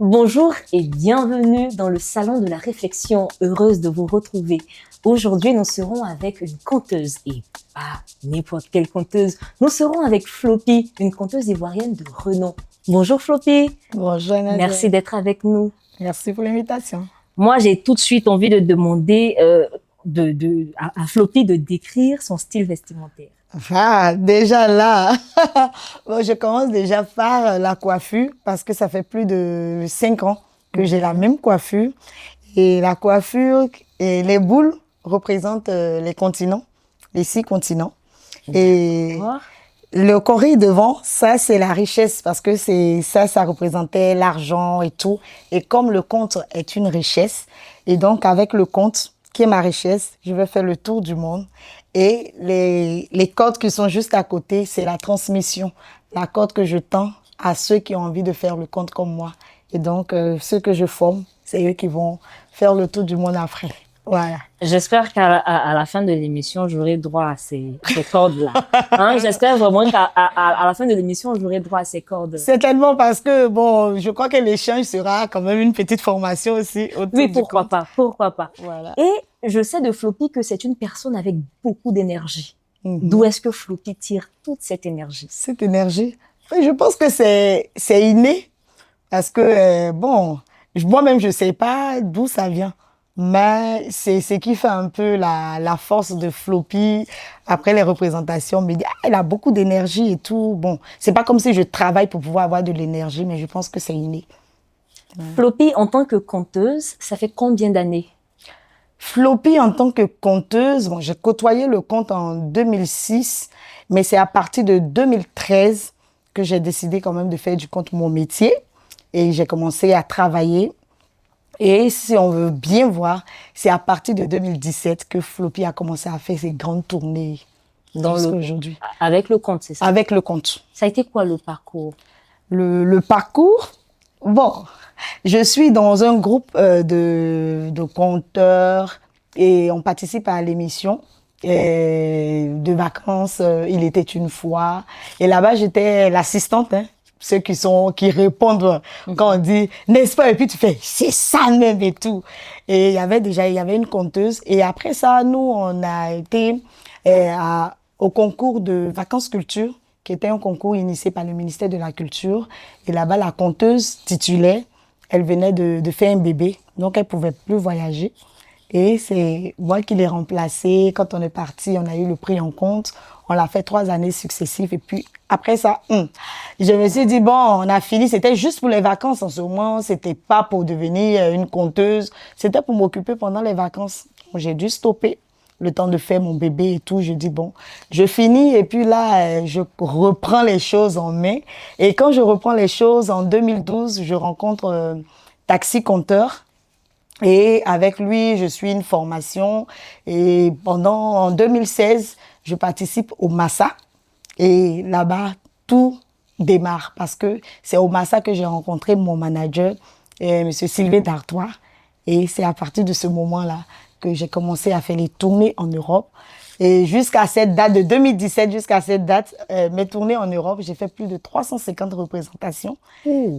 Bonjour et bienvenue dans le salon de la réflexion. Heureuse de vous retrouver. Aujourd'hui, nous serons avec une conteuse et pas n'importe quelle conteuse. Nous serons avec Floppy, une conteuse ivoirienne de renom. Bonjour Floppy. Bonjour Nadia. Merci d'être avec nous. Merci pour l'invitation. Moi, j'ai tout de suite envie de demander à Floppy de décrire son style vestimentaire. Ah, déjà là, bon, je commence déjà par la coiffure parce que ça fait plus de 5 ans que j'ai la même coiffure. Et la coiffure et les boules représentent les continents, les 6 continents. Et le cori devant, ça c'est la richesse parce que ça représentait l'argent et tout. Et comme le conte est une richesse, et donc avec le conte qui est ma richesse, je vais faire le tour du monde. Et les cordes qui sont juste à côté, c'est la transmission. La corde que je tends à ceux qui ont envie de faire le conte comme moi. Et donc, ceux que je forme, c'est eux qui vont faire le tour du monde après. Voilà. J'espère qu'à la fin de l'émission, j'aurai droit à ces cordes-là. Hein? J'espère vraiment qu'à la fin de l'émission, j'aurai droit à ces cordes. Certainement parce que, bon, je crois que l'échange sera quand même une petite formation aussi. Oui, pourquoi pas, pourquoi pas. Voilà. Et je sais de Floppy que c'est une personne avec beaucoup d'énergie. D'où est-ce que Floppy tire toute cette énergie? Cette énergie, je pense que c'est inné. Parce que, bon, moi-même, je sais pas d'où ça vient. Mais c'est ce qui fait un peu la force de Floppy. Après les représentations, mais elle a beaucoup d'énergie et tout. Bon, c'est pas comme si je travaille pour pouvoir avoir de l'énergie, mais je pense que c'est inné. Floppy, en tant que conteuse, ça fait combien d'années? Floppy, en tant que conteuse, bon, j'ai côtoyé le conte en 2006, mais c'est à partir de 2013 que j'ai décidé quand même de faire du conte mon métier. Et j'ai commencé à travailler. Et si on veut bien voir, c'est à partir de 2017 que Floppy a commencé à faire ses grandes tournées aujourd'hui. Avec le conte, c'est ça? Avec le conte. Ça a été quoi le parcours? Le parcours, bon, je suis dans un groupe de conteurs et on participe à l'émission de vacances. Il était une fois. Et là-bas, j'étais l'assistante, hein. Ceux qui répondent quand on dit n'est-ce pas, et puis tu fais c'est ça même et tout. Et il y avait une conteuse, et après ça nous on a été au concours de vacances culture, qui était un concours initié par le ministère de la Culture. Et là-bas la conteuse titulaire, elle venait de faire un bébé, donc elle pouvait plus voyager. Et c'est moi qui l'ai remplacée. Quand on est parti, on a eu le prix en compte. On l'a fait 3 années successives. Et puis, après ça, je me suis dit, bon, on a fini. C'était juste pour les vacances en ce moment. C'était pas pour devenir une conteuse. C'était pour m'occuper pendant les vacances. J'ai dû stopper le temps de faire mon bébé et tout. Je dis, bon, je finis. Et puis là, je reprends les choses en main. Et quand je reprends les choses, en 2012, je rencontre Taxi Conteur. Et avec lui, je suis une formation. Et en 2016, je participe au Massa. Et là-bas, tout démarre parce que c'est au Massa que j'ai rencontré mon manager, M. Sylvain Dartois. Et c'est à partir de ce moment-là que j'ai commencé à faire les tournées en Europe. Et jusqu'à cette date de 2017, mes tournées en Europe, j'ai fait plus de 350 représentations.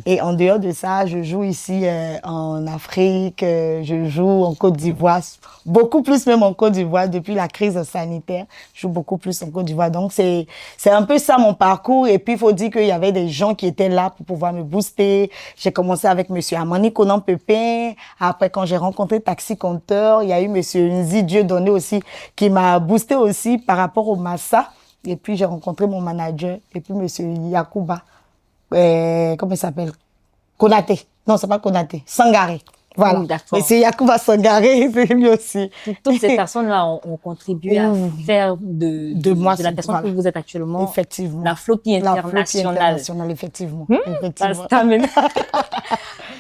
Et en dehors de ça, je joue ici en Afrique, je joue en Côte d'Ivoire, beaucoup plus même en Côte d'Ivoire depuis la crise sanitaire. Je joue beaucoup plus en Côte d'Ivoire. Donc c'est un peu ça mon parcours. Et puis il faut dire qu'il y avait des gens qui étaient là pour pouvoir me booster. J'ai commencé avec monsieur Amani Conan Pépin. Après, quand j'ai rencontré Taxi Conteur, il y a eu monsieur Nzi Dieudonné aussi qui m'a boosté aussi par rapport au Massa. Et puis j'ai rencontré mon manager et puis monsieur Yacouba. Comment il s'appelle? Konaté. Non, c'est pas Konaté. Sangaré. Voilà. Oui, d'accord. Mais c'est Yacouba Sangaré, c'est lui aussi. Toutes ces personnes-là ont contribué à faire de la personne que vous êtes actuellement. Effectivement. La Floppy internationale. La Floppy internationale, effectivement.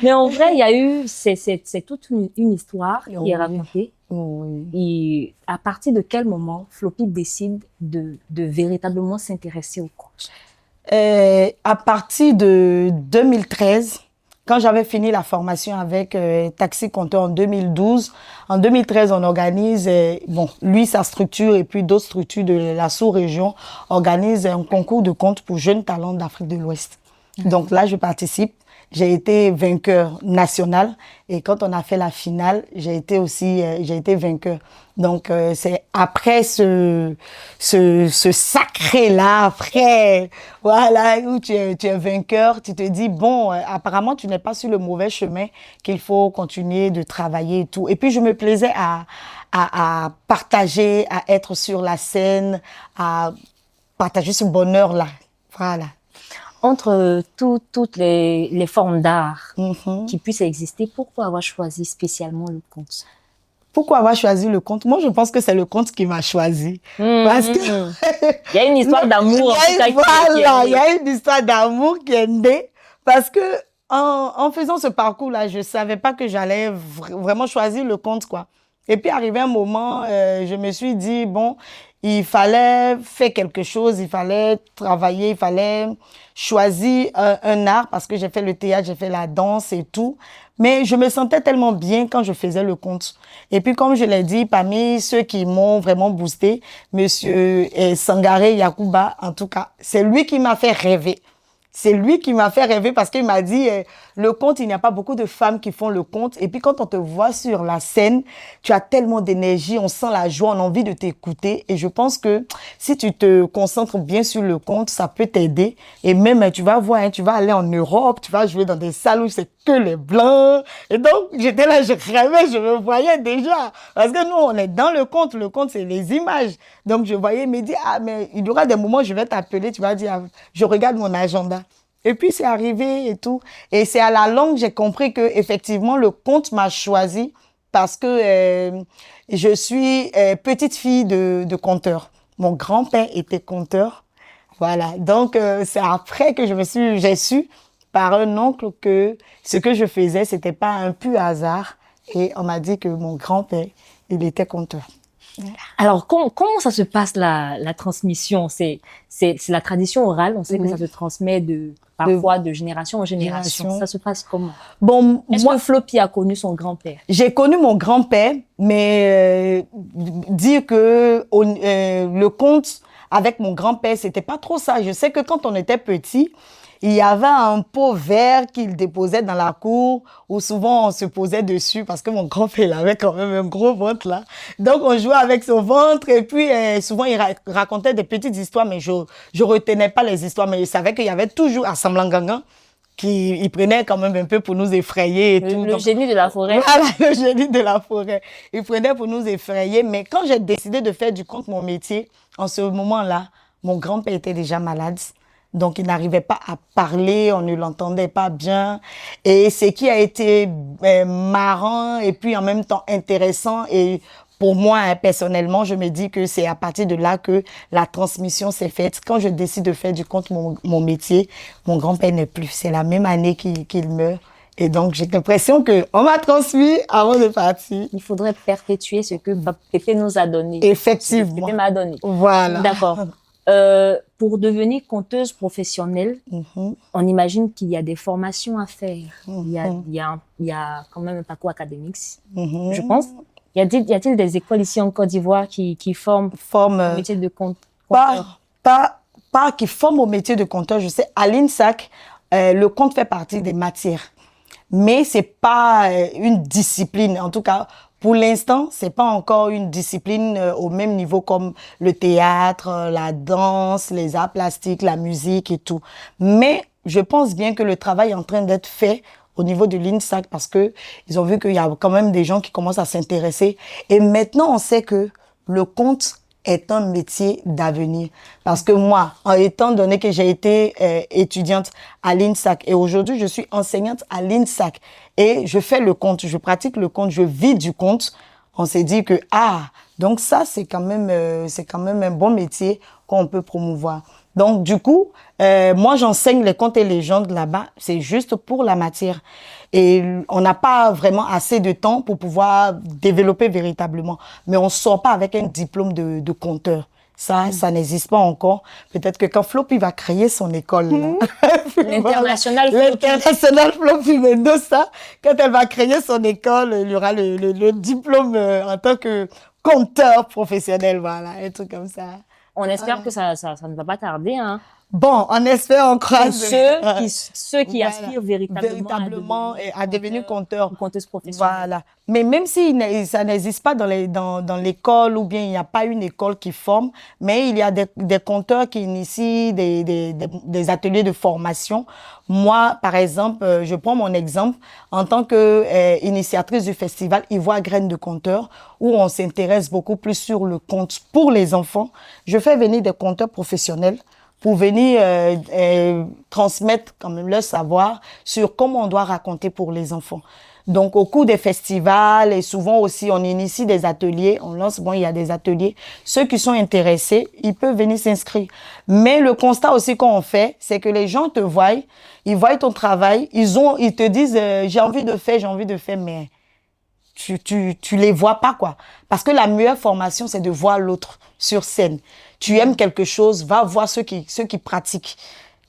Mais en vrai, il y a eu, c'est toute une histoire qui est racontée. Oui. Et à partir de quel moment Floppy décide de véritablement s'intéresser au coach? À partir de 2013, quand j'avais fini la formation avec Taxi Conteur en 2012, en 2013, on organise, lui, sa structure et puis d'autres structures de la sous-région organisent un concours de contes pour jeunes talents d'Afrique de l'Ouest. Donc là, je participe. j'ai été vainqueur national. Et quand on a fait la finale, j'ai été vainqueur. Donc, c'est après ce sacré-là, après, voilà, où tu es vainqueur, tu te dis, bon, apparemment, tu n'es pas sur le mauvais chemin, qu'il faut continuer de travailler et tout. Et puis, je me plaisais à partager, à être sur la scène, à partager ce bonheur-là. Voilà. Entre toutes les formes d'art Mhm. qui puissent exister, pourquoi avoir choisi spécialement le conte? Pourquoi avoir choisi le conte? Moi, je pense que c'est le conte qui m'a choisi. Parce que Il y a une histoire d'amour, en tout cas, voilà, il y a une histoire d'amour qui est née. Parce que en faisant ce parcours-là, je savais pas que j'allais vraiment choisir le conte, quoi. Et puis, arrivé un moment, je me suis dit, bon, il fallait faire quelque chose, il fallait travailler, il fallait choisir un art parce que j'ai fait le théâtre, j'ai fait la danse et tout. Mais je me sentais tellement bien quand je faisais le conte. Et puis, comme je l'ai dit, parmi ceux qui m'ont vraiment boosté, Monsieur Sangaré Yakuba, en tout cas, c'est lui qui m'a fait rêver. C'est lui qui m'a fait rêver parce qu'il m'a dit, le conte, il n'y a pas beaucoup de femmes qui font le conte. Et puis quand on te voit sur la scène, tu as tellement d'énergie, on sent la joie, on a envie de t'écouter. Et je pense que si tu te concentres bien sur le conte, ça peut t'aider. Et même, tu vas voir, tu vas aller en Europe, tu vas jouer dans des salles où c'est que les blancs. Et donc, j'étais là, je rêvais, je me voyais déjà. Parce que nous, on est dans le conte. Le conte, c'est les images. Donc, je voyais, me dire, ah, mais il y aura des moments où je vais t'appeler, tu vas dire, ah, je regarde mon agenda. Et puis, c'est arrivé et tout. Et c'est à la longue, j'ai compris que effectivement le conte m'a choisi parce que je suis petite fille de conteur. Mon grand-père était conteur. Voilà. Donc, c'est après que j'ai su par un oncle que ce que je faisais, c'était pas un pur hasard. Et on m'a dit que mon grand-père, il était conteur. Alors, comment ça se passe la transmission? C'est la tradition orale. On sait que ça se transmet parfois de génération en génération. Ça se passe comment? Bon, Est-ce moi, que Floppy a connu son grand-père? j'ai connu mon grand-père, mais dire que le conte avec mon grand-père, c'était pas trop ça. Je sais que quand on était petit, il y avait un pot vert qu'il déposait dans la cour où souvent on se posait dessus parce que mon grand-père il avait quand même un gros ventre là. Donc on jouait avec son ventre et puis souvent il racontait des petites histoires mais je retenais pas les histoires mais je savais qu'il y avait toujours à Samblangangan qui prenait quand même un peu pour nous effrayer et tout. Le génie de la forêt. Voilà, le génie de la forêt. Il prenait pour nous effrayer. Mais quand j'ai décidé de faire du conte mon métier, en ce moment-là, mon grand-père était déjà malade. Donc, il n'arrivait pas à parler, on ne l'entendait pas bien. Et ce qui a été marrant et puis en même temps intéressant et pour moi, hein, personnellement, je me dis que c'est à partir de là que la transmission s'est faite. Quand je décide de faire du conte mon métier, mon grand-père n'est plus. C'est la même année qu'il meurt. Et donc, j'ai l'impression qu'on m'a transmis avant de partir. Il faudrait perpétuer ce que Pépé nous a donné. Effectivement. Pépé m'a donné. Voilà. D'accord. Pour devenir conteuse professionnelle, on imagine qu'il y a des formations à faire. Il y a quand même un parcours académique, je pense. Y a-t-il des écoles ici en Côte d'Ivoire qui forment au métier de conteur? Pas qui forment au métier de conteur. Je sais, à l'INSAC, le conte fait partie des matières. Mais c'est pas une discipline. En tout cas, pour l'instant, c'est pas encore une discipline au même niveau comme le théâtre, la danse, les arts plastiques, la musique et tout. Mais je pense bien que le travail est en train d'être fait au niveau de l'INSAC parce que ils ont vu qu'il y a quand même des gens qui commencent à s'intéresser. Et maintenant, on sait que le conte est un métier d'avenir. Parce que moi, étant donné que j'ai été étudiante à l'INSAC et aujourd'hui, je suis enseignante à l'INSAC et je fais le conte, je pratique le conte, je vis du conte, on s'est dit que, donc ça, c'est quand même un bon métier qu'on peut promouvoir. Donc, du coup, moi, j'enseigne les contes et légendes là-bas. C'est juste pour la matière. Et on n'a pas vraiment assez de temps pour pouvoir développer véritablement. Mais on sort pas avec un diplôme de conteur. Ça n'existe pas encore. Peut-être que quand Floppy va créer son école, L'international Floppy Mendoza, quand elle va créer son école, il y aura le diplôme en tant que conteur professionnel, voilà, un truc comme ça. On espère que ça ne va pas tarder, hein. Bon, on espère, on croise. Ceux qui Voilà. aspirent véritablement à devenir conteur. Conteuse professionnelle. Voilà. Mais même si ça n'existe pas dans l'école ou bien il n'y a pas une école qui forme, mais il y a des conteurs qui initient des ateliers de formation. Moi, par exemple, je prends mon exemple en tant que initiatrice du festival Ivoire Graines de Conteur, où on s'intéresse beaucoup plus sur le conte pour les enfants. Je fais venir des conteurs professionnels pour venir transmettre quand même leur savoir sur comment on doit raconter pour les enfants. Donc, au cours des festivals et souvent aussi, on initie des ateliers, on lance, bon, il y a des ateliers. Ceux qui sont intéressés, ils peuvent venir s'inscrire. Mais le constat aussi qu'on fait, c'est que les gens te voient, ils voient ton travail, ils te disent, j'ai envie de faire, mais tu les vois pas, quoi. Parce que la meilleure formation, c'est de voir l'autre sur scène. Tu aimes quelque chose, va voir ceux qui pratiquent.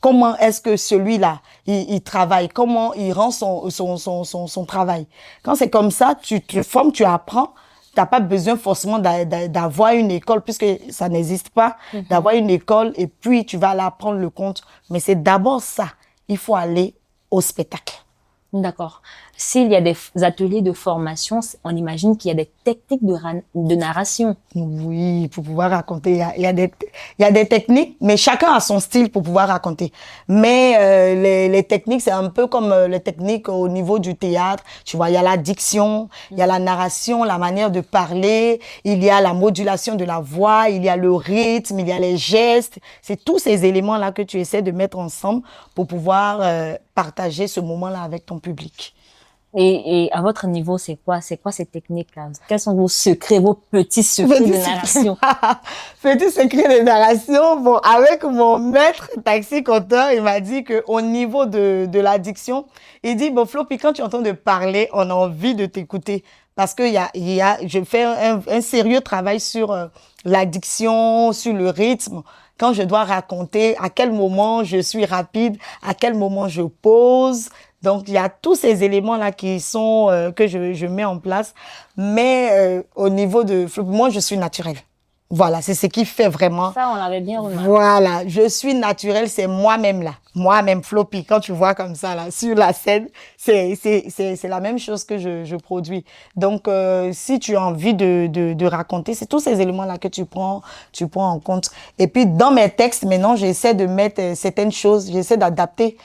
Comment est-ce que celui-là, il travaille? Comment il rend son travail? Quand c'est comme ça, tu te formes, tu apprends. T'as pas besoin forcément d'avoir une école, puisque ça n'existe pas, d'avoir une école et puis tu vas aller apprendre le conte. Mais c'est d'abord ça. Il faut aller au spectacle. D'accord. S'il y a des ateliers de formation, on imagine qu'il y a des techniques de narration. Oui, pour pouvoir raconter, il y a des techniques, mais chacun a son style pour pouvoir raconter. Mais les techniques, c'est un peu comme les techniques au niveau du théâtre. Tu vois, il y a la diction, il y a la narration, la manière de parler, il y a la modulation de la voix, il y a le rythme, il y a les gestes. C'est tous ces éléments-là que tu essaies de mettre ensemble pour pouvoir partager ce moment-là avec ton public. Et à votre niveau, c'est quoi ces techniques-là? Quels sont vos secrets, vos petits secrets de narration? Petits secrets de narration. Bon, avec mon maître taxi-compteur, il m'a dit que au niveau de l'addiction, il dit, bon, Flo, puis quand tu entends de parler, on a envie de t'écouter. Parce que je fais un sérieux travail sur l'addiction, sur le rythme. Quand je dois raconter, à quel moment je suis rapide, à quel moment je pose. Donc, il y a tous ces éléments-là qui sont que je mets en place. Mais au niveau de... Moi, je suis naturelle. Voilà, c'est ce qui fait vraiment... Ça, on l'avait bien remarqué. Voilà, je suis naturelle, c'est moi-même là. Moi-même, Floppy, quand tu vois comme ça là, sur la scène, c'est la même chose que je produis. Donc, si tu as envie de raconter, c'est tous ces éléments-là que tu prends en compte. Et puis, dans mes textes, maintenant, j'essaie de mettre certaines choses, j'essaie d'adapter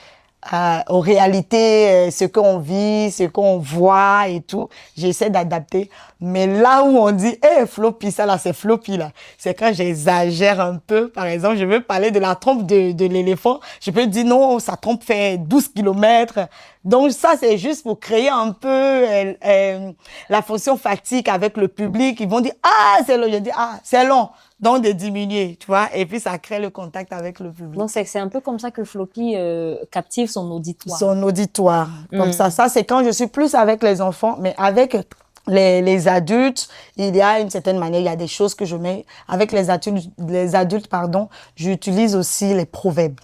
aux réalités, ce qu'on vit, ce qu'on voit et tout. J'essaie d'adapter. Mais là où on dit, Floppy, ça là, c'est Floppy là. C'est quand j'exagère un peu. Par exemple, je veux parler de la trompe de l'éléphant. Je peux dire non, sa trompe fait 12 kilomètres. Donc ça, c'est juste pour créer un peu la fonction fatigue avec le public. Ils vont dire, ah, c'est long. Je dis, ah, c'est long. Donc de diminuer, tu vois. Et puis ça crée le contact avec le public. Donc c'est un peu comme ça que Floppy captive son auditoire. Son auditoire. Comme ça, c'est quand je suis plus avec les enfants, mais avec les adultes, il y a une certaine manière, il y a des choses que je mets. Avec les adultes, j'utilise aussi les proverbes.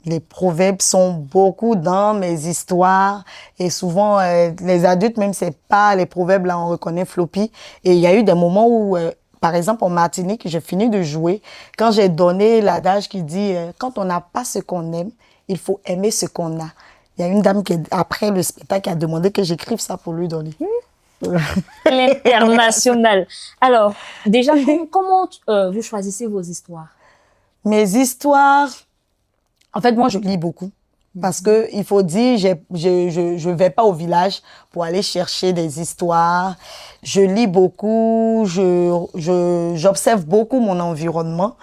Les proverbes sont beaucoup dans mes histoires et souvent les adultes, même c'est pas les proverbes là, on reconnaît Floppy. Et il y a eu des moments où par exemple, en Martinique, j'ai fini de jouer. Quand j'ai donné l'adage qui dit quand on n'a pas ce qu'on aime, il faut aimer ce qu'on a. Il y a une dame qui, après le spectacle, qui a demandé que j'écrive ça pour lui donner. L'international. Alors, déjà, comment vous choisissez vos histoires? Mes histoires, en fait, moi, je lis beaucoup. Parce que il faut dire, je vais pas au village pour aller chercher des histoires. Je lis beaucoup, j'observe beaucoup mon environnement.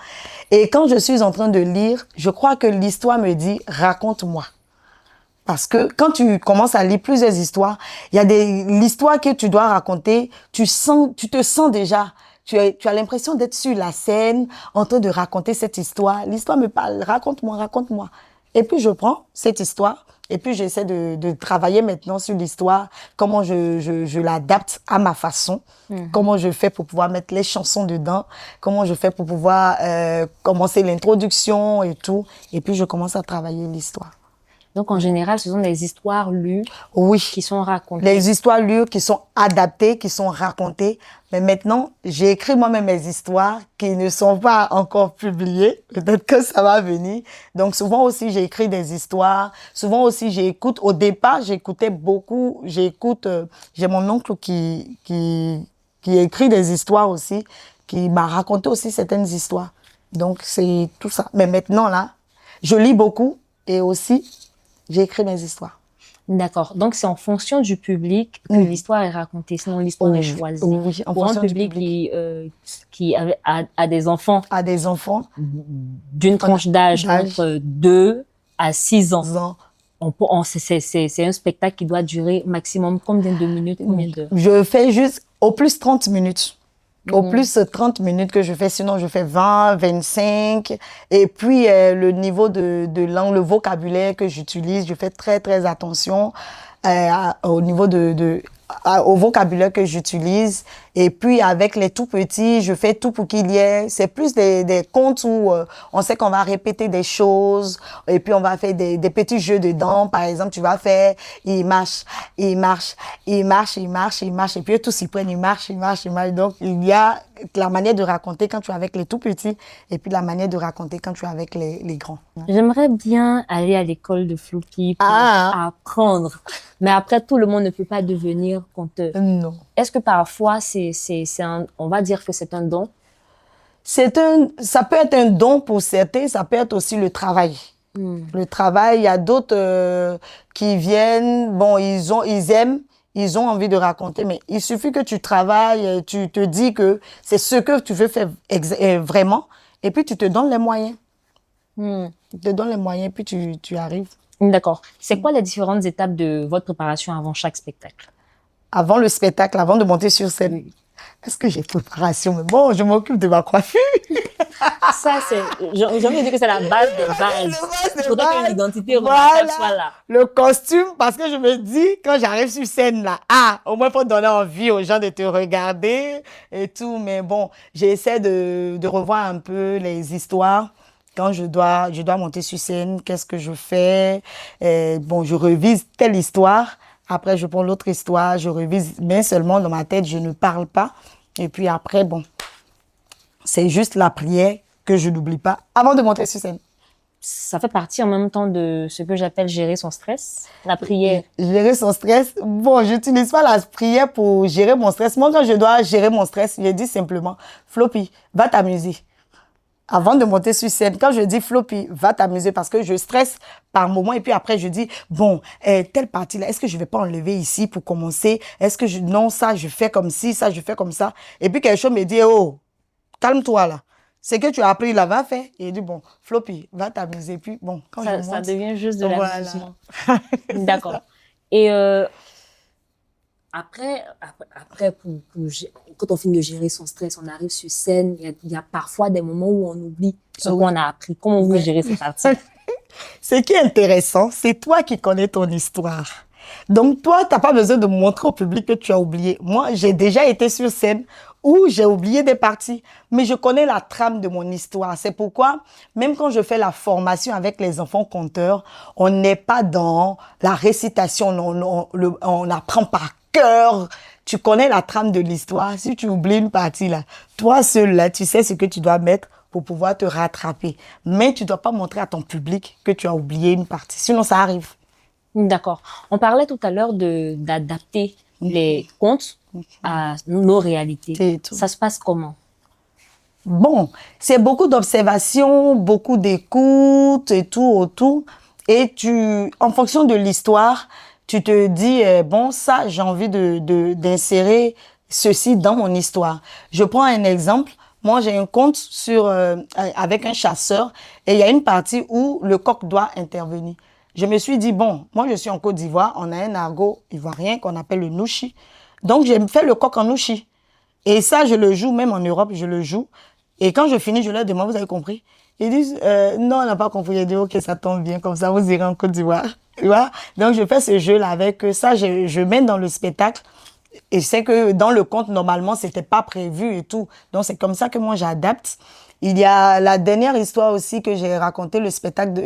Et quand je suis en train de lire, je crois que l'histoire me dit, raconte-moi. Parce que quand tu commences à lire plusieurs histoires, il y a l'histoire que tu dois raconter, tu te sens déjà. Tu as l'impression d'être sur la scène, en train de raconter cette histoire. L'histoire me parle, raconte-moi, raconte-moi. Et puis, je prends cette histoire et puis j'essaie de travailler maintenant sur l'histoire, comment je l'adapte à ma façon, comment je fais pour pouvoir mettre les chansons dedans, comment je fais pour pouvoir commencer l'introduction et tout. Et puis, je commence à travailler l'histoire. Donc, en général, ce sont des histoires lues Oui. qui sont racontées. Les histoires lues qui sont adaptées, qui sont racontées. Mais maintenant, j'ai écrit moi-même mes histoires qui ne sont pas encore publiées. Peut-être que ça va venir. Donc, souvent aussi, j'ai écrit des histoires. Souvent aussi, j'écoute. Au départ, j'écoutais beaucoup. J'ai mon oncle qui écrit des histoires aussi, qui m'a raconté aussi certaines histoires. Donc, c'est tout ça. Mais maintenant, là, je lis beaucoup et aussi, j'ai écrit mes histoires. D'accord. Donc, c'est en fonction du public que l'histoire est racontée. Sinon, l'histoire est choisie. Oui, en Pour un fonction du public public. qui a des enfants À des enfants, d'une tranche d'âge entre 2 à 6 ans, c'est un spectacle qui doit durer maximum combien de minutes, combien d'heures? je fais juste au plus 30 minutes. Au plus 30 minutes que je fais, sinon je fais 20, 25. Et puis le niveau de langue, le vocabulaire que j'utilise, je fais très très attention au niveau au vocabulaire que j'utilise. Et puis avec les tout petits, je fais tout pour qu'il y ait. C'est plus des contes où on sait qu'on va répéter des choses et puis on va faire des petits jeux dedans. Par exemple, tu vas faire il marche, il marche, il marche, il marche, il marche. Et puis eux tous ils prennent, il marche, il marche, il marche. Donc il y a la manière de raconter quand tu es avec les tout petits et puis la manière de raconter quand tu es avec les grands. J'aimerais bien aller à l'école de Floppy pour apprendre. Mais après, tout le monde ne peut pas devenir conteur. Non. Est-ce que parfois, on va dire que c'est un don? Ça peut être un don pour certains, ça peut être aussi le travail. Le travail, il y a d'autres qui viennent, bon, ils aiment, ils ont envie de raconter, mais il suffit que tu travailles, tu te dis que c'est ce que tu veux faire vraiment, et puis tu te donnes les moyens. Tu te donnes les moyens, puis tu arrives. D'accord. C'est quoi les différentes étapes de votre préparation avant chaque spectacle? Avant le spectacle, avant de monter sur scène. Est-ce que j'ai préparation? Mais bon, je m'occupe de ma coiffure. Ça, j'ai envie de dire que c'est la base des bases. Il faudrait que l'identité voilà, soit là. Le costume, parce que je me dis, quand j'arrive sur scène là, au moins pour donner envie aux gens de te regarder et tout. Mais bon, j'essaie de revoir un peu les histoires. Quand je dois monter sur scène, qu'est-ce que je fais? Bon, je revise telle histoire. Après, je prends l'autre histoire, je revise. Mais seulement dans ma tête, je ne parle pas. Et puis après, bon, c'est juste la prière que je n'oublie pas avant de monter sur scène. Ça fait partie en même temps de ce que j'appelle gérer son stress, la prière. Gérer son stress. Bon, j'utilise pas la prière pour gérer mon stress. Moi, quand je dois gérer mon stress, je dis simplement, Floppy, va t'amuser. Avant de monter sur scène, quand je dis Floppy, va t'amuser parce que je stresse par moment et puis après je dis, bon, telle partie-là, est-ce que je vais pas enlever ici pour commencer? Est-ce que non, ça je fais comme ci, ça je fais comme ça. Et puis quelque chose me dit, oh, calme-toi là. C'est que tu as appris là, va faire. Et il dit, bon, Floppy, va t'amuser. Puis bon, quand je monte, ça devient juste de l'amusement. Voilà. D'accord. Et après, quand on finit de gérer son stress, on arrive sur scène, il y a parfois des moments où on oublie ce qu'on a appris. Comment vous gérez cette partie? Ce qui est intéressant, c'est toi qui connais ton histoire. Donc toi, tu n'as pas besoin de montrer au public que tu as oublié. Moi, j'ai déjà été sur scène où j'ai oublié des parties, mais je connais la trame de mon histoire. C'est pourquoi, même quand je fais la formation avec les enfants conteurs, on n'est pas dans la récitation, on apprend par cœur. Tu connais la trame de l'histoire. Si tu oublies une partie là, toi seul là, tu sais ce que tu dois mettre pour pouvoir te rattraper. Mais tu ne dois pas montrer à ton public que tu as oublié une partie. Sinon, ça arrive. D'accord. On parlait tout à l'heure d'adapter les contes à nos réalités. Ça se passe comment? Bon, c'est beaucoup d'observations, beaucoup d'écoute et tout autour. Et en fonction de l'histoire, tu te dis, bon, ça, j'ai envie d'insérer ceci dans mon histoire. Je prends un exemple. Moi, j'ai un conte avec un chasseur et il y a une partie où le coq doit intervenir. Je me suis dit, bon, moi, je suis en Côte d'Ivoire. On a un argot ivoirien qu'on appelle le nouchi. Donc, j'ai fait le coq en nouchi. Et ça, je le joue, même en Europe, je le joue. Et quand je finis, je leur demande, vous avez compris? Ils disent, non, on n'a pas compris. J'ai dit, ok, ça tombe bien, comme ça, vous irez en Côte d'Ivoire. Tu vois? Donc, je fais ce jeu-là avec ça, je mène dans le spectacle. Et c'est que dans le conte, normalement, c'était pas prévu et tout. Donc, c'est comme ça que moi, j'adapte. Il y a la dernière histoire aussi que j'ai raconté, le spectacle,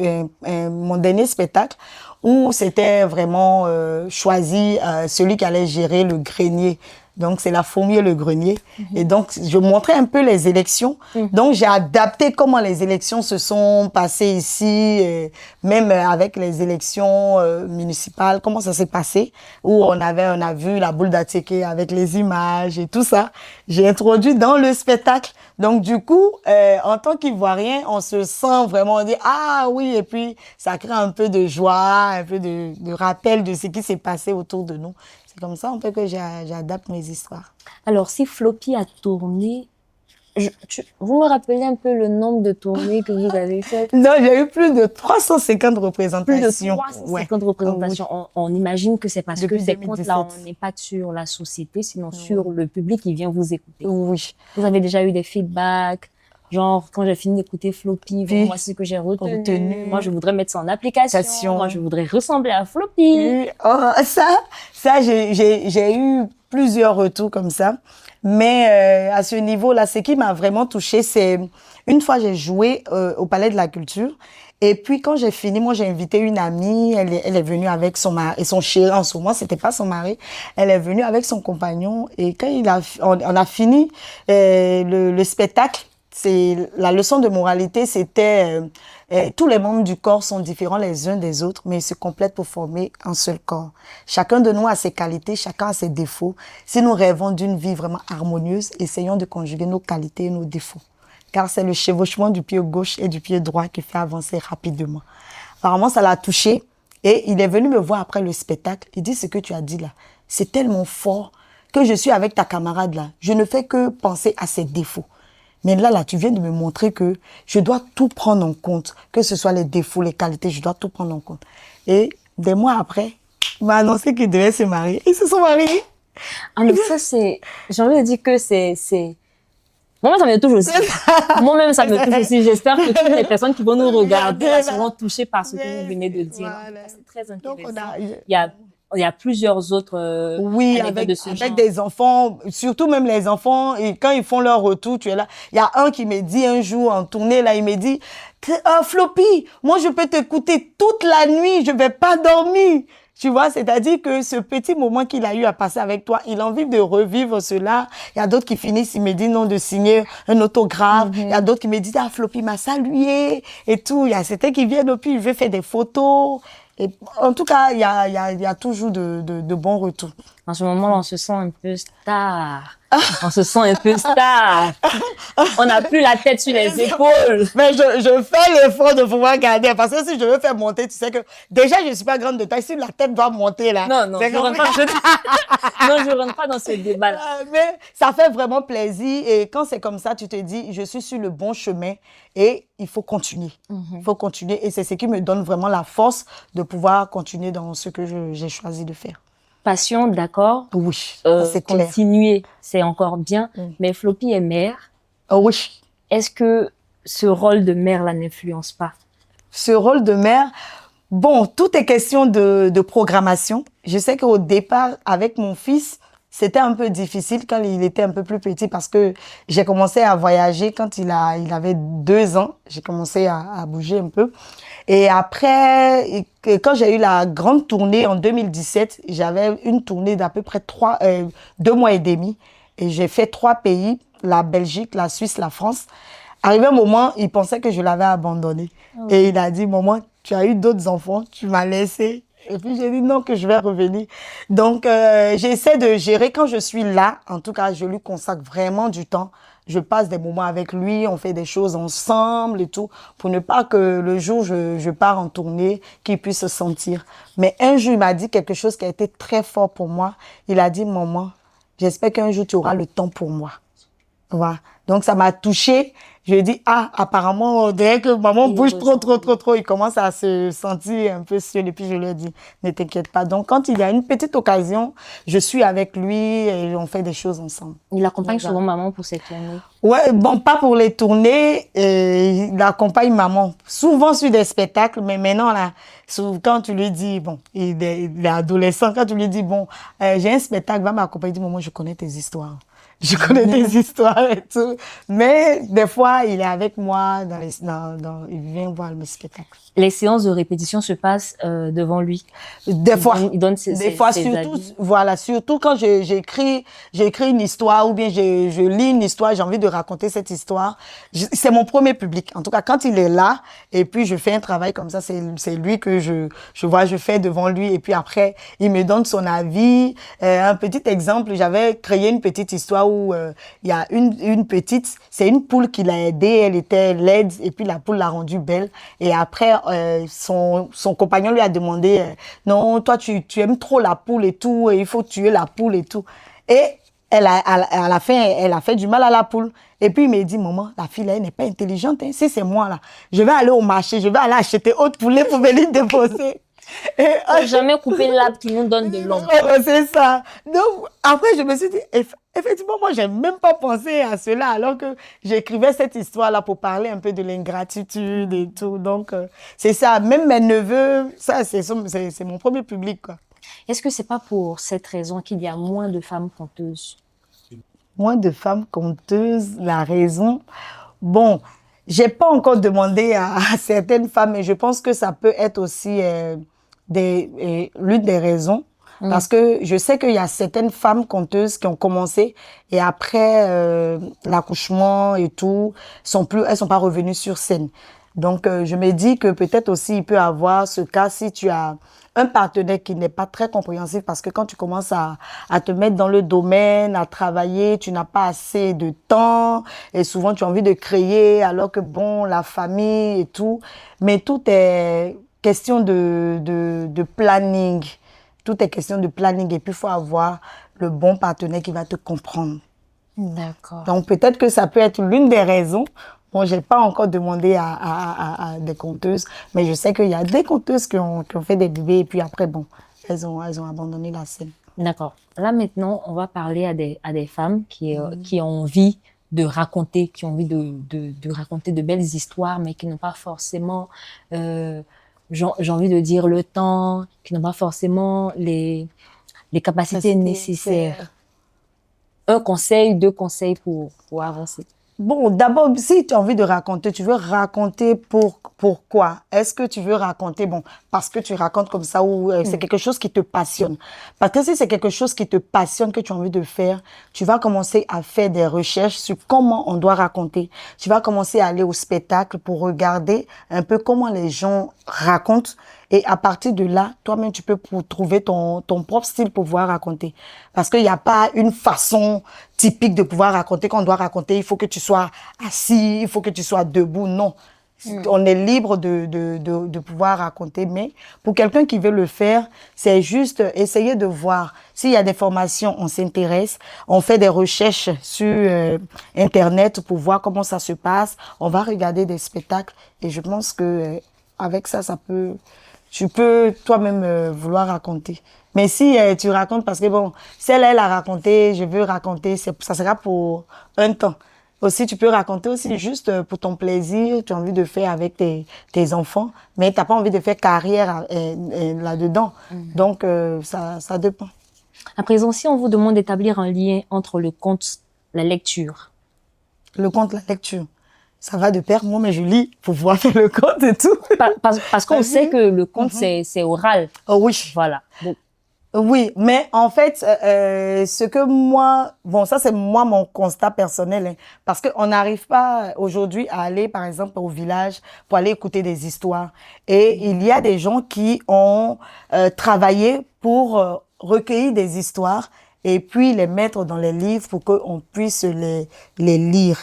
mon dernier spectacle, où c'était vraiment choisi celui qui allait gérer le grenier. Donc, c'est la fourmi et le grenier. Et donc, je montrais un peu les élections. Donc, j'ai adapté comment les élections se sont passées ici, et même avec les élections municipales, comment ça s'est passé, où on a vu la boule d'Attiqué avec les images et tout ça. J'ai introduit dans le spectacle. Donc, du coup, en tant qu'Ivoirien, on se sent vraiment, on dit, ah oui, et puis, ça crée un peu de joie, un peu de rappel de ce qui s'est passé autour de nous. C'est comme ça un peu que j'adapte mes histoires. Alors, si Floppy a tourné, vous me rappelez un peu le nombre de tournées que vous avez faites? Non, j'ai eu plus de 350 représentations. Plus de 350 représentations. Oui. On imagine que c'est parce Depuis que ces 2017. comptes-là, on n'est pas sur la société, sinon sur le public qui vient vous écouter. Oui. Vous avez déjà eu des feedbacks, genre, quand j'ai fini d'écouter Floppy, Oui. moi, c'est ce que j'ai retenu. Retenu. Moi, je voudrais mettre ça en application. Moi, je voudrais ressembler à Floppy. Oui. Oh, ça, j'ai eu plusieurs retours comme ça. Mais à ce niveau-là, ce qui m'a vraiment touchée, c'est une fois j'ai joué au Palais de la Culture. Et puis quand j'ai fini, moi j'ai invité une amie, elle est venue avec son mari et son chéri en ce moment, c'était pas son mari. Elle est venue avec son compagnon et quand on a fini le spectacle, c'est la leçon de moralité, c'était tous les membres du corps sont différents les uns des autres, mais ils se complètent pour former un seul corps. Chacun de nous a ses qualités, chacun a ses défauts. Si nous rêvons d'une vie vraiment harmonieuse, essayons de conjuguer nos qualités et nos défauts. Car c'est le chevauchement du pied gauche et du pied droit qui fait avancer rapidement. Apparemment, ça l'a touché et il est venu me voir après le spectacle. Il dit, ce que tu as dit là, c'est tellement fort que je suis avec ta camarade là. Je ne fais que penser à ses défauts. Mais là, tu viens de me montrer que je dois tout prendre en compte, que ce soit les défauts, les qualités, je dois tout prendre en compte. Et des mois après, il m'a annoncé qu'il devait se marier. Ils se sont mariés. Ah, mais ça, j'ai envie de dire que moi-même, ça me touche aussi. Moi-même, ça me touche aussi. J'espère que toutes les personnes qui vont nous regarder seront touchées par ce que vous venez de dire. Voilà. C'est très intéressant. Donc, il y a plusieurs autres oui, avec des enfants, surtout même les enfants, et quand ils font leur retour, tu es là. Il y a un qui me dit un jour en tournée, là, il me dit, Floppy, moi je peux t'écouter toute la nuit, je vais pas dormir. Tu vois, c'est-à-dire que ce petit moment qu'il a eu à passer avec toi, il a envie de revivre cela. Il y a d'autres qui finissent, il me dit non, de signer un autographe. Il y a d'autres qui me disent, Floppy m'a salué et tout. Il y a certains qui viennent et puis il veut faire des photos. Et en tout cas, il y a toujours de bons retours. En ce moment-là, on se sent un peu star. On se sent un peu star. On n'a plus la tête sur les épaules. Mais je fais l'effort de pouvoir garder. Parce que si je veux faire monter, tu sais que déjà, je ne suis pas grande de taille. Si la tête doit monter là. Non, je ne rentre pas dans ce débat-là. Mais ça fait vraiment plaisir. Et quand c'est comme ça, tu te dis, je suis sur le bon chemin et il faut continuer. Il faut continuer. Et c'est ce qui me donne vraiment la force de pouvoir continuer dans ce que j'ai choisi de faire. Passion, d'accord. Oui, c'est clair. Continuer, c'est encore bien. Mais Floppy est mère. Oui. Est-ce que ce rôle de mère, là, n'influence pas? Ce rôle de mère, bon, tout est question de programmation. Je sais qu'au départ, avec mon fils, c'était un peu difficile quand il était un peu plus petit parce que j'ai commencé à voyager quand il avait 2 ans. J'ai commencé à bouger un peu. Et après, quand j'ai eu la grande tournée en 2017, j'avais une tournée d'à peu près 2 mois et demi. Et j'ai fait 3 pays, la Belgique, la Suisse, la France. Arrivé un moment, il pensait que je l'avais abandonné. Et il a dit, maman, tu as eu d'autres enfants, tu m'as laissé. Et puis j'ai dit non, que je vais revenir. Donc j'essaie de gérer quand je suis là. En tout cas, je lui consacre vraiment du temps. Je passe des moments avec lui, on fait des choses ensemble et tout, pour ne pas que le jour où je pars en tournée, qu'il puisse se sentir. Mais un jour, il m'a dit quelque chose qui a été très fort pour moi. Il a dit, maman, j'espère qu'un jour tu auras le temps pour moi. Voilà. Donc ça m'a touchée. Je lui ai dit, apparemment, dès que maman bouge trop, il commence à se sentir un peu seul. Et puis je lui ai dit, ne t'inquiète pas. Donc quand il y a une petite occasion, je suis avec lui et on fait des choses ensemble. Il accompagne souvent maman pour ses tournées? Ouais, bon, pas pour les tournées. Il accompagne maman souvent sur des spectacles, mais maintenant là, quand tu lui dis, bon, il est adolescent, quand tu lui dis, bon, j'ai un spectacle, va m'accompagner, il dit, maman, je connais tes histoires. je connais des histoires et tout. Mais des fois, il est avec moi il vient voir mes spectacles. Les séances de répétition se passent devant lui. Des fois, Il donne des fois, ses surtout, avis. voilà, surtout quand j'écris une histoire ou bien je lis une histoire, j'ai envie de raconter cette histoire. C'est mon premier public. En tout cas, quand il est là et puis je fais un travail comme ça, c'est lui que je fais devant lui et puis après, il me donne son avis. Un petit exemple, j'avais créé une petite histoire où il y a c'est une poule qui l'a aidée, elle était laide et puis la poule l'a rendue belle et après son compagnon lui a demandé non, toi tu aimes trop la poule et tout et il faut tuer la poule et tout et à la fin elle a fait du mal à la poule et puis il m'a dit maman, la fille là elle n'est pas intelligente hein. Si c'est moi là, je vais aller au marché, je vais aller acheter autre poulet pour venir déposer. Faut jamais couper l'arbre qui nous donne de l'ombre. C'est ça. Donc, après, je me suis dit, effectivement, moi, j'ai même pas pensé à cela, alors que j'écrivais cette histoire-là pour parler un peu de l'ingratitude et tout. Donc, c'est ça. Même mes neveux, ça, c'est mon premier public, quoi. Est-ce que c'est pas pour cette raison qu'il y a moins de femmes conteuses? Moins de femmes conteuses, la raison. Bon, j'ai pas encore demandé à certaines femmes, mais je pense que ça peut être aussi l'une des raisons. Parce que je sais qu'il y a certaines femmes conteuses qui ont commencé et après l'accouchement et tout, elles sont pas revenues sur scène. Donc, je me dis que peut-être aussi il peut avoir ce cas si tu as un partenaire qui n'est pas très compréhensif parce que quand tu commences à te mettre dans le domaine, à travailler, tu n'as pas assez de temps et souvent tu as envie de créer alors que bon, la famille et tout. Mais tout est question de planning. Tout est question de planning et puis il faut avoir le bon partenaire qui va te comprendre. D'accord. Donc peut-être que ça peut être l'une des raisons. Bon, j'ai pas encore demandé à des conteuses, mais je sais qu'il y a des conteuses qui ont fait des bébés et puis après, bon, elles ont abandonné la scène. D'accord. Là, maintenant, on va parler à des femmes qui ont envie de raconter, qui ont envie de raconter de belles histoires, mais qui n'ont pas forcément, j'ai envie de dire, le temps, qui n'ont pas forcément les capacités nécessaires. Un conseil, deux conseils pour avancer. Bon, d'abord, si tu as envie de raconter, tu veux raconter pourquoi? Est-ce que tu veux raconter, bon, parce que tu racontes comme ça ou c'est quelque chose qui te passionne? Parce que si c'est quelque chose qui te passionne, que tu as envie de faire, tu vas commencer à faire des recherches sur comment on doit raconter. Tu vas commencer à aller au spectacle pour regarder un peu comment les gens racontent. Et à partir de là, toi-même, tu peux trouver ton propre style pour pouvoir raconter. Parce qu'il n'y a pas une façon typique de pouvoir raconter. Quand on doit raconter, il faut que tu sois assis, il faut que tu sois debout. Non. On est libre de pouvoir raconter. Mais pour quelqu'un qui veut le faire, c'est juste essayer de voir. S'il y a des formations, on s'intéresse. On fait des recherches sur Internet pour voir comment ça se passe. On va regarder des spectacles. Et je pense que avec ça, tu peux toi-même vouloir raconter. Mais si tu racontes parce que bon, celle elle a raconté, je veux raconter, ça sera pour un temps. Aussi, tu peux raconter aussi juste pour ton plaisir, tu as envie de faire avec tes enfants, mais tu n'as pas envie de faire carrière là-dedans. Donc, ça dépend. À présent, si on vous demande d'établir un lien entre le conte, la lecture. Le conte, la lecture. Ça va de pair, moi, mais je lis pour pouvoir faire le conte et tout. Parce qu'on sait que le conte, c'est oral. Oh oui. Voilà. Donc, oui, mais en fait, ce que moi, bon, ça c'est moi mon constat personnel, hein, parce qu'on n'arrive pas aujourd'hui à aller, par exemple, au village pour aller écouter des histoires. Et il y a des gens qui ont travaillé pour recueillir des histoires et puis les mettre dans les livres pour qu'on puisse les lire.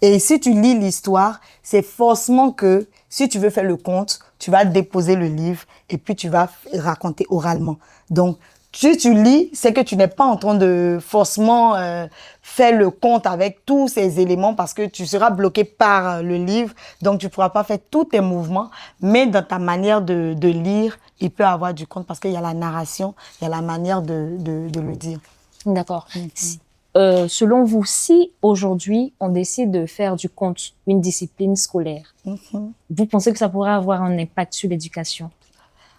Et si tu lis l'histoire, c'est forcément que si tu veux faire le conte, tu vas déposer le livre et puis tu vas raconter oralement. Donc, si tu lis, c'est que tu n'es pas en train de forcément faire le conte avec tous ces éléments parce que tu seras bloqué par le livre. Donc, tu ne pourras pas faire tous tes mouvements. Mais dans ta manière de lire, il peut y avoir du conte parce qu'il y a la narration, il y a la manière de le dire. D'accord. Selon vous, si aujourd'hui on décide de faire du conte une discipline scolaire, vous pensez que ça pourrait avoir un impact sur l'éducation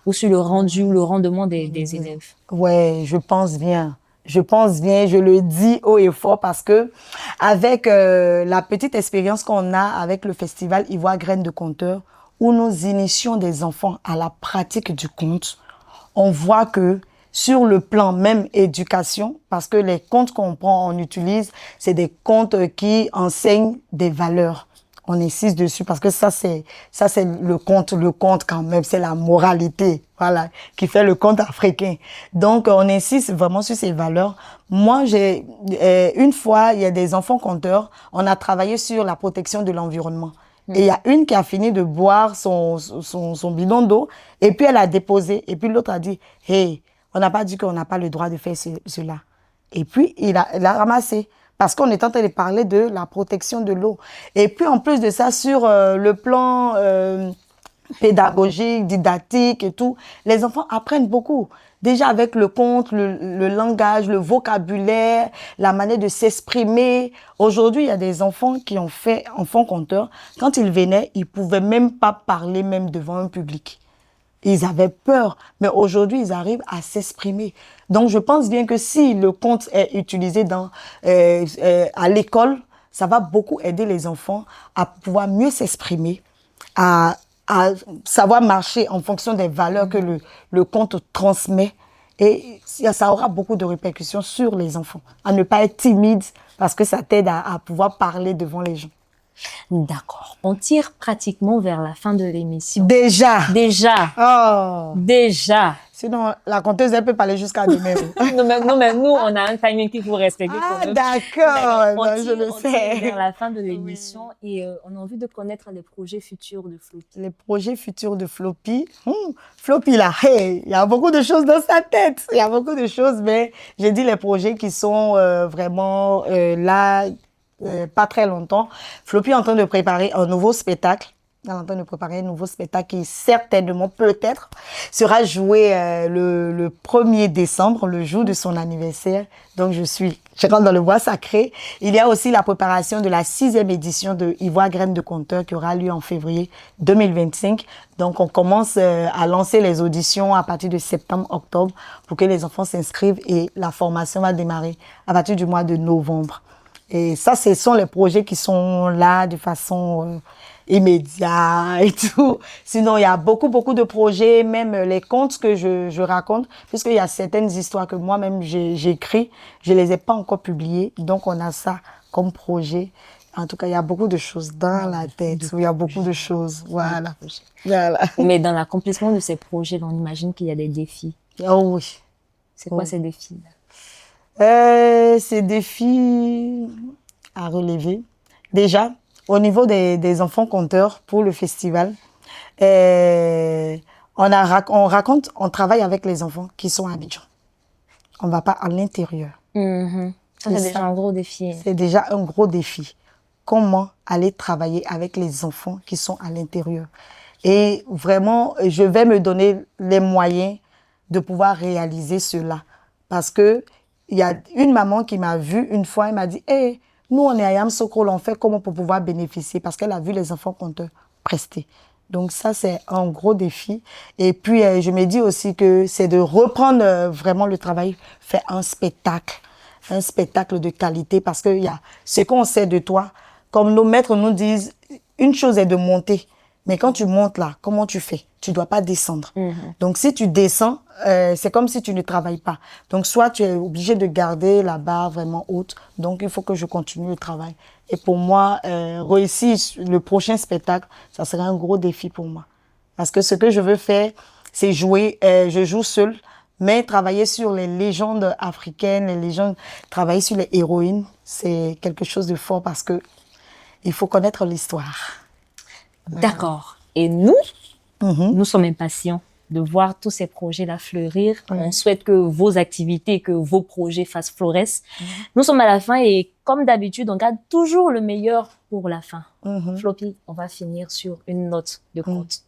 ou sur le rendu ou le rendement des élèves? Ouais, je pense bien. Je pense bien, je le dis haut et fort parce que avec la petite expérience qu'on a avec le festival Ivoire Graines de Conteur, où nous initions des enfants à la pratique du conte, on voit que sur le plan même éducation, parce que les contes qu'on prend, on utilise, c'est des contes qui enseignent des valeurs. On insiste dessus parce que ça c'est le conte quand même, c'est la moralité, voilà, qui fait le conte africain. Donc on insiste vraiment sur ces valeurs. Moi une fois, il y a des enfants conteurs, on a travaillé sur la protection de l'environnement. Et il y a une qui a fini de boire son bidon d'eau et puis elle a déposé et puis l'autre a dit hey, on n'a pas dit qu'on n'a pas le droit de faire cela. Et puis il a ramassé. Parce qu'on est en train de parler de la protection de l'eau. Et puis, en plus de ça, sur le plan pédagogique, didactique et tout, les enfants apprennent beaucoup. Déjà avec le conte, le langage, le vocabulaire, la manière de s'exprimer. Aujourd'hui, il y a des enfants qui ont fait enfants conteurs. Quand ils venaient, ils pouvaient même pas parler même devant un public. Ils avaient peur, mais aujourd'hui, ils arrivent à s'exprimer. Donc, je pense bien que si le conte est utilisé à l'école, ça va beaucoup aider les enfants à pouvoir mieux s'exprimer, à savoir marcher en fonction des valeurs que le conte transmet. Et ça aura beaucoup de répercussions sur les enfants, à ne pas être timide, parce que ça t'aide à pouvoir parler devant les gens. D'accord. On tire pratiquement vers la fin de l'émission. Déjà. Oh. Déjà. Sinon, la conteuse, elle peut parler jusqu'à demain. non, mais nous, on a un timing qu'il faut respecter. Ah, d'accord. Je le sais. On tire vers la fin de l'émission et on a envie de connaître les projets futurs de Floppy. Les projets futurs de Floppy. Floppy, là, hey, il y a beaucoup de choses dans sa tête. Il y a beaucoup de choses, mais j'ai dit les projets qui sont vraiment là, pas très longtemps. Floppy est en train de préparer un nouveau spectacle. Elle est en train de préparer un nouveau spectacle qui certainement, peut-être, sera joué le 1er décembre, le jour de son anniversaire. Donc, je rentre dans le bois sacré. Il y a aussi la préparation de la 6e édition de Ivoire Graines de Conteur qui aura lieu en février 2025. Donc, on commence à lancer les auditions à partir de septembre-octobre pour que les enfants s'inscrivent et la formation va démarrer à partir du mois de novembre. Et ça, ce sont les projets qui sont là de façon immédiate et tout. Sinon, il y a beaucoup de projets, même les contes que je raconte, puisqu'il y a certaines histoires que moi-même j'écris, je les ai pas encore publiées. Donc, on a ça comme projet. En tout cas, il y a beaucoup de choses dans la tête. Il y a beaucoup de choses. Voilà. Mais dans l'accomplissement de ces projets, on imagine qu'il y a des défis. Oh oui. C'est quoi ces défis-là? Ces défis à relever. Déjà, au niveau des enfants conteurs pour le festival, on travaille avec les enfants qui sont à Abidjan. On ne va pas à l'intérieur. Ça, c'est déjà un gros défi. C'est déjà un gros défi. Comment aller travailler avec les enfants qui sont à l'intérieur? Et vraiment, je vais me donner les moyens de pouvoir réaliser cela. Parce que il y a une maman qui m'a vue une fois, elle m'a dit hey, nous on est à Yamoussoukro, on fait comment pour pouvoir bénéficier? Parce qu'elle a vu les enfants conteurs prester. Donc ça, c'est un gros défi. Et puis, je me dis aussi que c'est de reprendre vraiment le travail, faire un spectacle de qualité, parce qu'il y a ce qu'on sait de toi. Comme nos maîtres nous disent, une chose est de monter, mais quand tu montes là, comment tu fais? Tu dois pas descendre. Donc, si tu descends, c'est comme si tu ne travailles pas. Donc, soit tu es obligé de garder la barre vraiment haute. Donc, il faut que je continue le travail. Et pour moi, réussir le prochain spectacle, ça sera un gros défi pour moi. Parce que ce que je veux faire, c'est jouer. Je joue seule, mais travailler sur les légendes africaines, travailler sur les héroïnes, c'est quelque chose de fort parce que il faut connaître l'histoire. D'accord. Et nous, nous sommes impatients de voir tous ces projets-là fleurir. On souhaite que vos activités, que vos projets fassent florès. Nous sommes à la fin et comme d'habitude, on garde toujours le meilleur pour la fin. Floppy, on va finir sur une note de conte.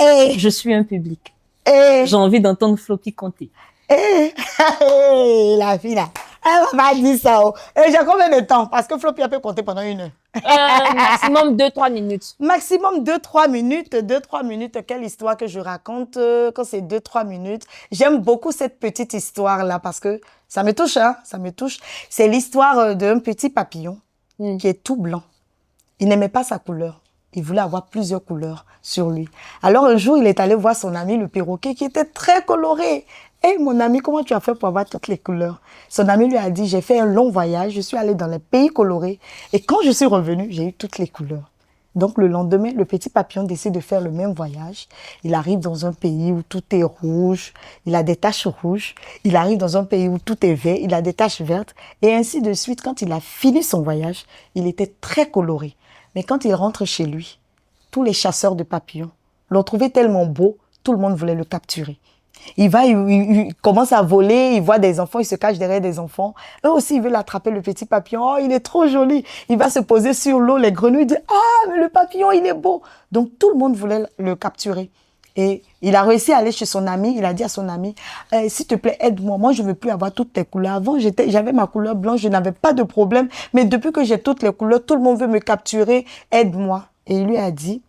Je suis un public. J'ai envie d'entendre Floppy compter. La fille là, elle m'a dit ça. J'ai combien de temps? Parce que Floppy peut compter pendant 1 heure. Maximum 2-3 minutes. Maximum 2-3 minutes. 2-3 minutes. Quelle histoire que je raconte quand c'est 2-3 minutes. J'aime beaucoup cette petite histoire-là parce que Ça me touche, hein, ça me touche. C'est l'histoire d'un petit papillon qui est tout blanc. Il n'aimait pas sa couleur. Il voulait avoir plusieurs couleurs sur lui. Alors un jour, il est allé voir son ami le perroquet qui était très coloré. Hey, mon ami, comment tu as fait pour avoir toutes les couleurs? Son ami lui a dit, j'ai fait un long voyage, je suis allé dans les pays colorés. Et quand je suis revenu, j'ai eu toutes les couleurs. Donc le lendemain, le petit papillon décide de faire le même voyage. Il arrive dans un pays où tout est rouge, il a des taches rouges. Il arrive dans un pays où tout est vert, il a des taches vertes. Et ainsi de suite, quand il a fini son voyage, il était très coloré. Mais quand il rentre chez lui, tous les chasseurs de papillons l'ont trouvé tellement beau, tout le monde voulait le capturer. Il commence à voler, il voit des enfants, il se cache derrière des enfants. Eux aussi, ils veulent attraper le petit papillon. Oh, il est trop joli. Il va se poser sur l'eau, les grenouilles disent, ah, mais le papillon, il est beau. Donc, tout le monde voulait le capturer. Et il a réussi à aller chez son ami. Il a dit à son ami, s'il te plaît, aide-moi. Moi, je ne veux plus avoir toutes tes couleurs. Avant, j'avais ma couleur blanche, je n'avais pas de problème. Mais depuis que j'ai toutes les couleurs, tout le monde veut me capturer. Aide-moi. Et il lui a dit,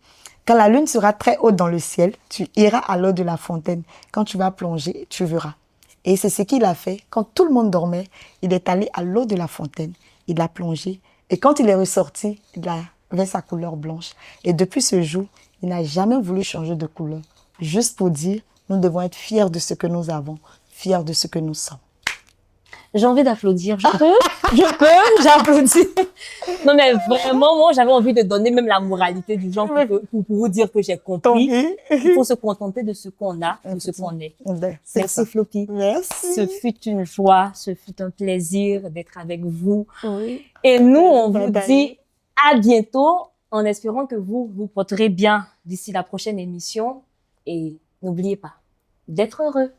quand la lune sera très haute dans le ciel, tu iras à l'eau de la fontaine. Quand tu vas plonger, tu verras. Et c'est ce qu'il a fait. Quand tout le monde dormait, il est allé à l'eau de la fontaine. Il a plongé. Et quand il est ressorti, il avait sa couleur blanche. Et depuis ce jour, il n'a jamais voulu changer de couleur. Juste pour dire, nous devons être fiers de ce que nous avons, fiers de ce que nous sommes. J'ai envie d'applaudir. J'applaudis. Non, mais vraiment, moi, j'avais envie de donner même la moralité du genre pour vous dire que j'ai compris. Il faut se contenter de ce qu'on a, de ce qu'on est. Merci, Floppy. Merci. Ce fut une joie, ce fut un plaisir d'être avec vous. Oui. Et nous, on vous dit à bientôt, en espérant que vous vous porterez bien d'ici la prochaine émission. Et n'oubliez pas d'être heureux.